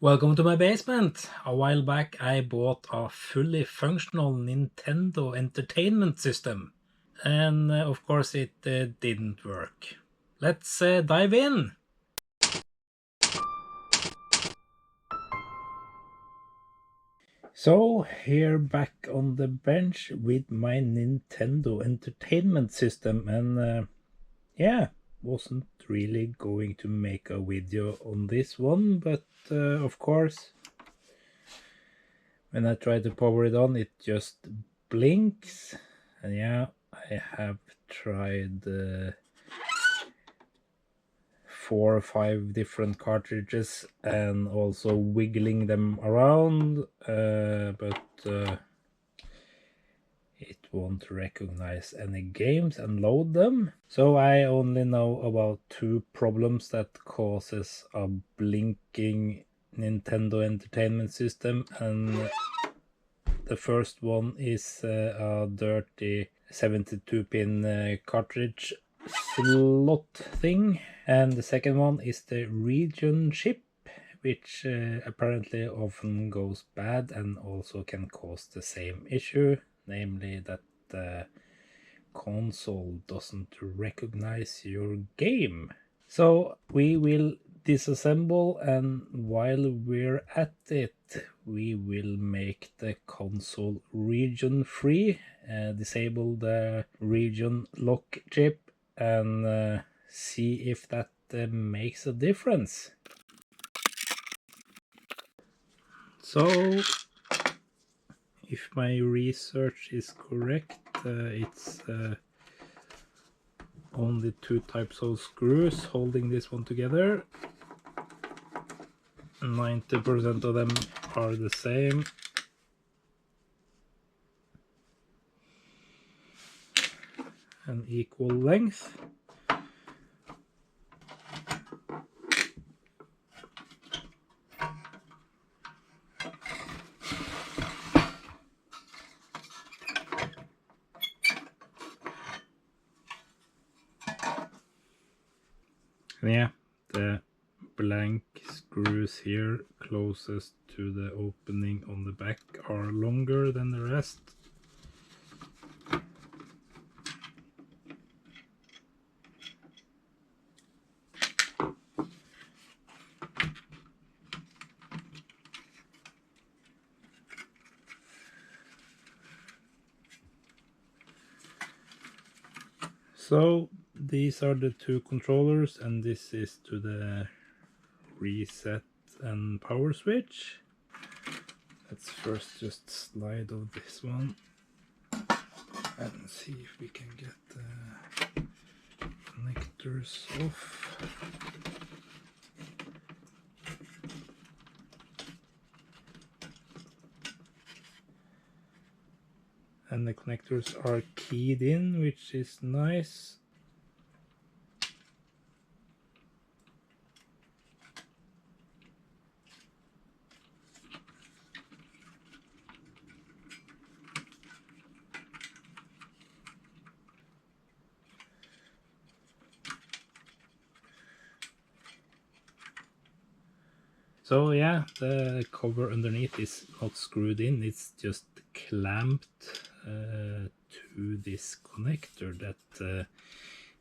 Welcome to my basement. A while back I bought a fully functional Nintendo Entertainment System. And of course it didn't work. Let's dive in. So here back on the bench with my Nintendo Entertainment System, and yeah, wasn't really going to make a video on this one, but of course when I try to power it on, it just blinks. And yeah, I have tried 4 or 5 different cartridges and also wiggling them around, but it won't recognize any games and load them. So I only know about 2 problems that causes a blinking Nintendo Entertainment System, and the first one is a dirty 72-pin cartridge slot thing, and the second one is the region chip, which apparently often goes bad and also can cause the same issue, namely that the console doesn't recognize your game. So we will disassemble, and while we're at it, we will make the console region free, disable the region lock chip, and see if that makes a difference. So if my research is correct, it's only 2 types of screws holding this one together. 90% of them are the same. And equal length. And yeah, the blank screws here closest to the opening on the back are longer than the rest. So these are the 2 controllers, and this is to the reset and power switch. Let's first just slide off this one and see if we can get the connectors off. And the connectors are keyed in, which is nice. So yeah, the cover underneath is not screwed in, it's just clamped to this connector that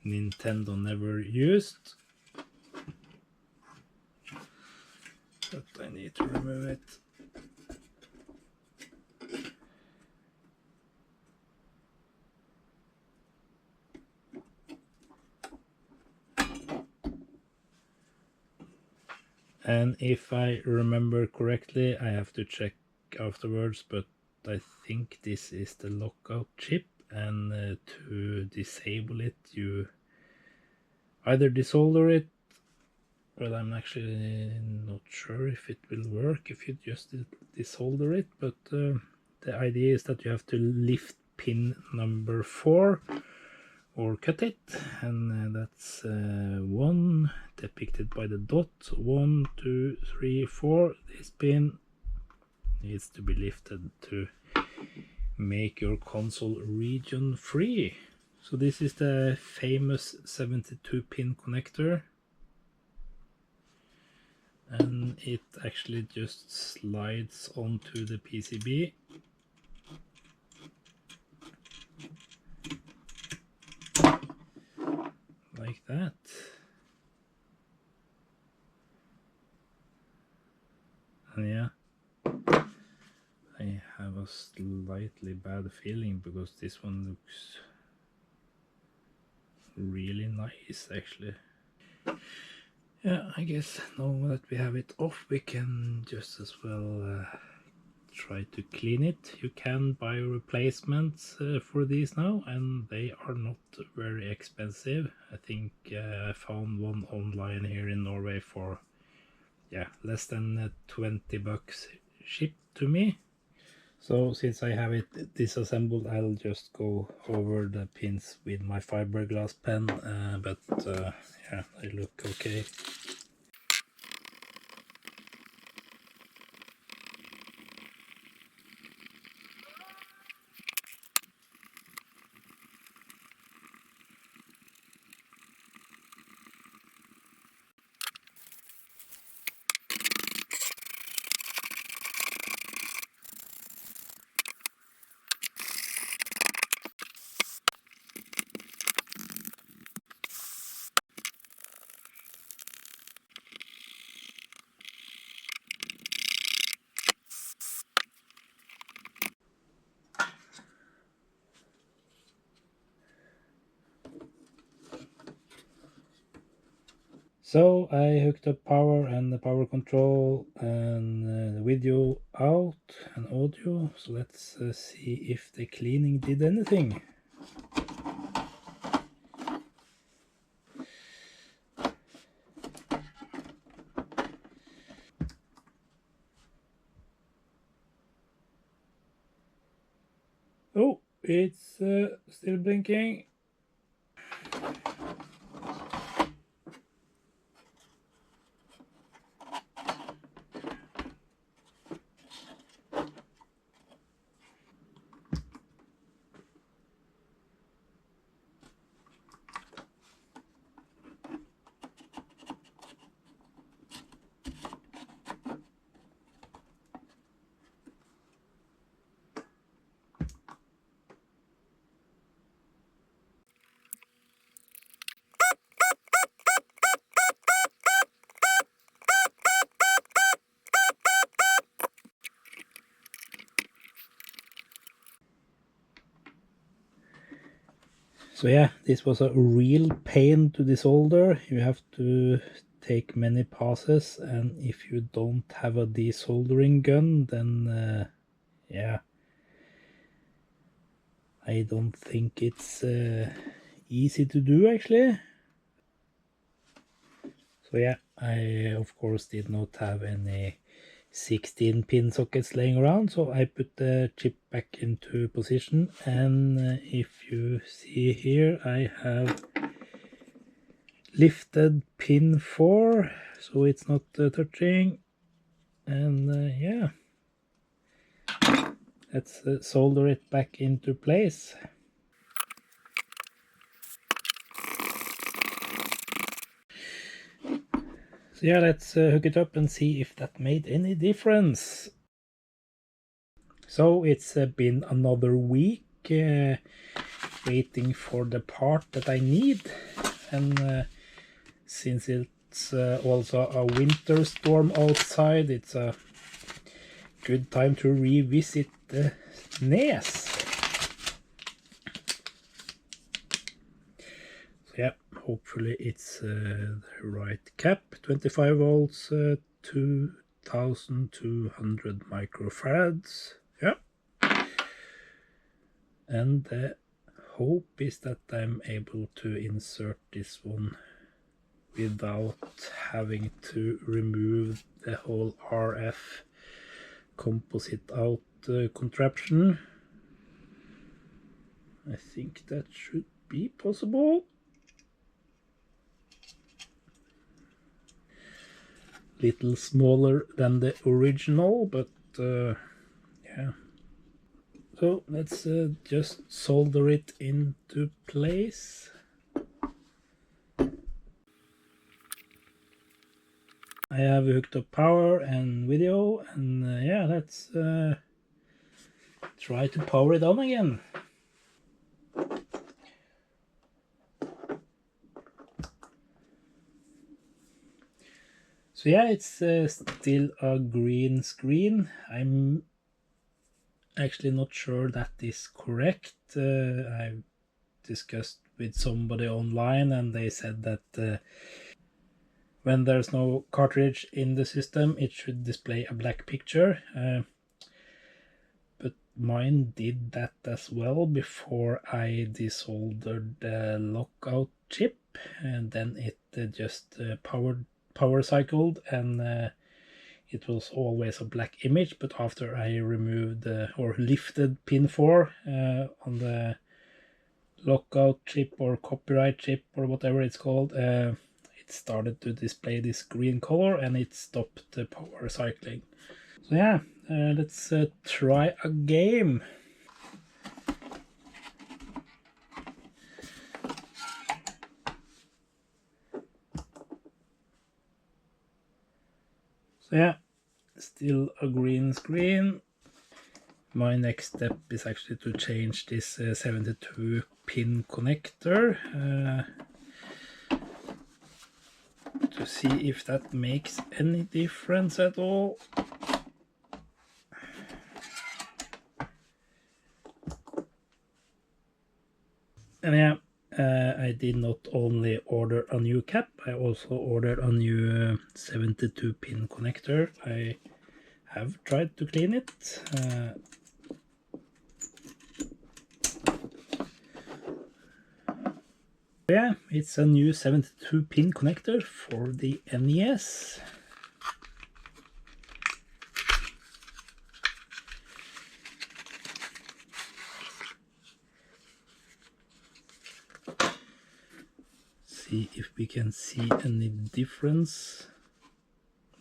Nintendo never used. But I need to remove it. And if I remember correctly, I have to check afterwards, but I think this is the lockout chip, and to disable it you either desolder it, but I'm actually not sure if it will work if you just desolder it, but the idea is that you have to lift pin number 4 or cut it, and that's 1 depicted by the dot. 1, 2, 3, 4. This pin needs to be lifted to make your console region free. So this is the famous 72-pin connector, and it actually just slides onto the PCB. Like that. And yeah, I have a slightly bad feeling because this one looks really nice actually. Yeah, I guess now that we have it off, we can just as well try to clean it. You can buy replacements for these now, and they are not very expensive. I think I found one online here in Norway for less than 20 bucks shipped to me. So since I have it disassembled, I'll just go over the pins with my fiberglass pen, but yeah, they look okay. So I hooked up power and the power control and the video out and audio. So let's see if the cleaning did anything. Oh, it's still blinking. So yeah, this was a real pain to desolder. You have to take many passes, and if you don't have a desoldering gun, then yeah, I don't think it's easy to do actually. So yeah, I of course did not have any 16 pin sockets laying around, so I put the chip back into position, and if you see here, I have lifted pin 4 so it's not touching, and yeah, let's solder it back into place. So yeah, let's hook it up and see if that made any difference. So it's been another week waiting for the part that I need, and since it's also a winter storm outside, it's a good time to revisit the NES. So yeah, hopefully it's the right cap. 25 volts, 2200 microfarads. Yeah. And the hope is that I'm able to insert this one without having to remove the whole RF composite out contraption. I think that should be possible. Little smaller than the original, but yeah. So let's just solder it into place. I have hooked up power and video, and yeah, let's try to power it on again. So yeah, it's still a green screen. I'm actually not sure that is correct. I've discussed with somebody online, and they said that when there's no cartridge in the system, it should display a black picture. But mine did that as well before I desoldered the lockout chip, and then it just power cycled, and it was always a black image. But after I removed or lifted pin 4 on the lockout chip or copyright chip or whatever it's called, it started to display this green color, and it stopped the power cycling. So yeah, let's try a game. So yeah, still a green screen. My next step is actually to change this 72 pin connector to see if that makes any difference at all. And yeah, I did not only order a new cap, I also ordered a new 72 pin connector. I have tried to clean it. Yeah, it's a new 72 pin connector for the NES. See if we can see any difference.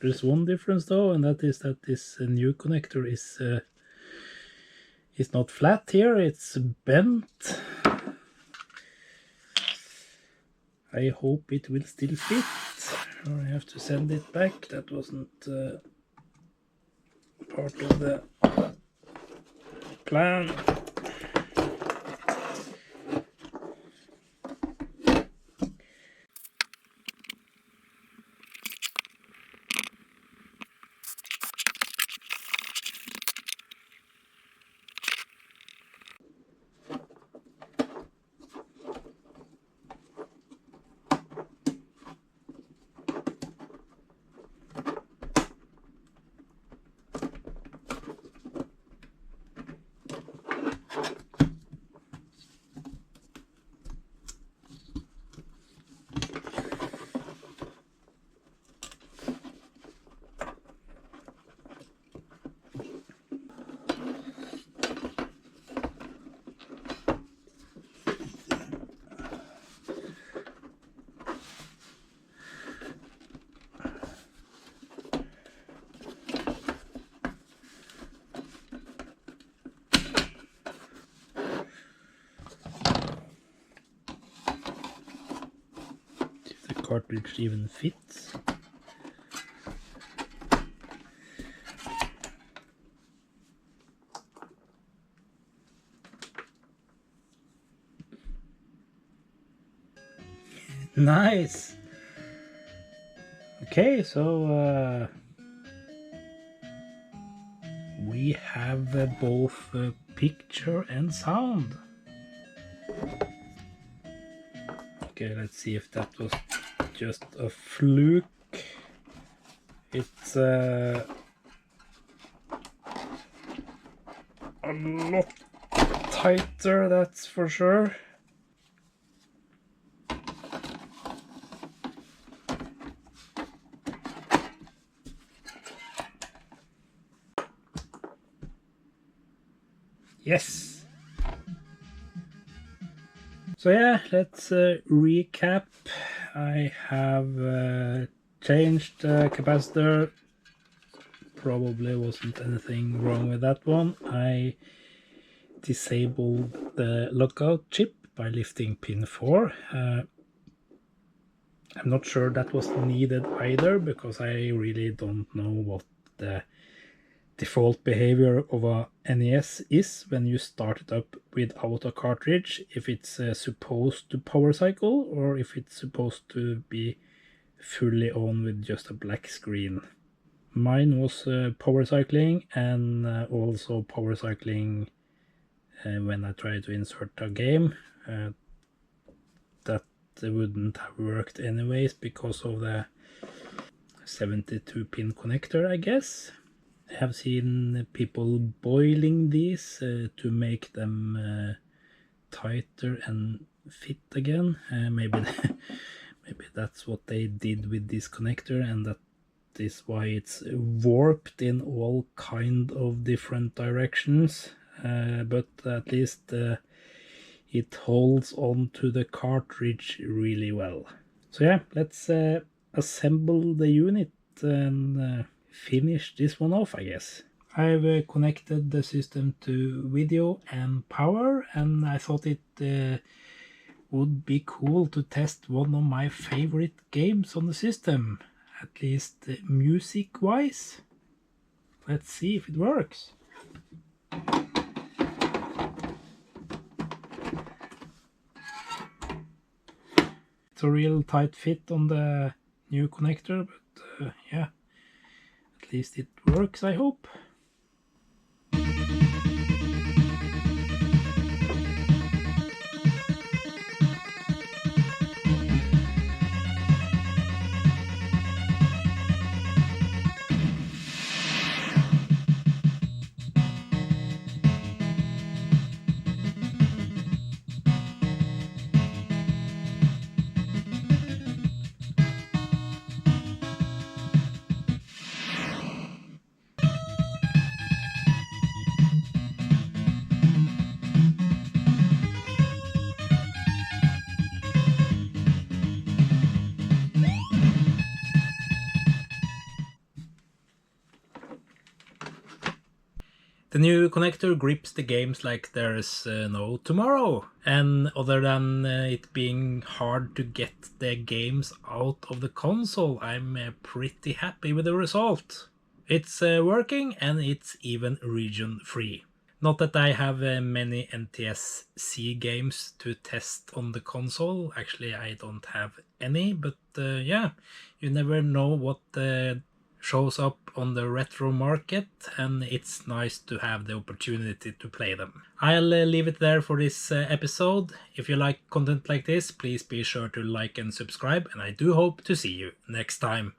There's one difference though, and that is that this new connector is not flat here, it's bent. I hope it will still fit, or I have to send it back. That wasn't part of the plan. If the cartridge even fits. Nice. Okay, so we have both picture and sound. Okay, let's see if that was just a fluke. It's a lot tighter, that's for sure. Yes. So yeah, let's recap. I have changed the capacitor. Probably wasn't anything wrong with that one. I disabled the lockout chip by lifting pin 4. I'm not sure that was needed either, because I really don't know what the default behavior of a NES is when you start it up without a cartridge, if it's supposed to power cycle or if it's supposed to be fully on with just a black screen. Mine was power cycling, and also power cycling when I tried to insert a game. That wouldn't have worked anyways because of the 72 pin connector, I guess. I have seen people boiling these to make them tighter and fit again. Maybe maybe that's what they did with this connector, and that is why it's warped in all kind of different directions. But at least it holds on to the cartridge really well. So yeah, let's assemble the unit and finish this one off, I guess. I've connected the system to video and power, and I thought it would be cool to test one of my favorite games on the system, at least music-wise. Let's see if it works. It's a real tight fit on the new connector, but yeah, at least it works, I hope. The new connector grips the games like there's no tomorrow, and other than it being hard to get the games out of the console, I'm pretty happy with the result. It's working, and it's even region free. Not that I have many NTSC games to test on the console. Actually, I don't have any, but yeah, you never know what shows up on the retro market, and it's nice to have the opportunity to play them. I'll leave it there for this episode. If you like content like this, please be sure to like and subscribe, and I do hope to see you next time.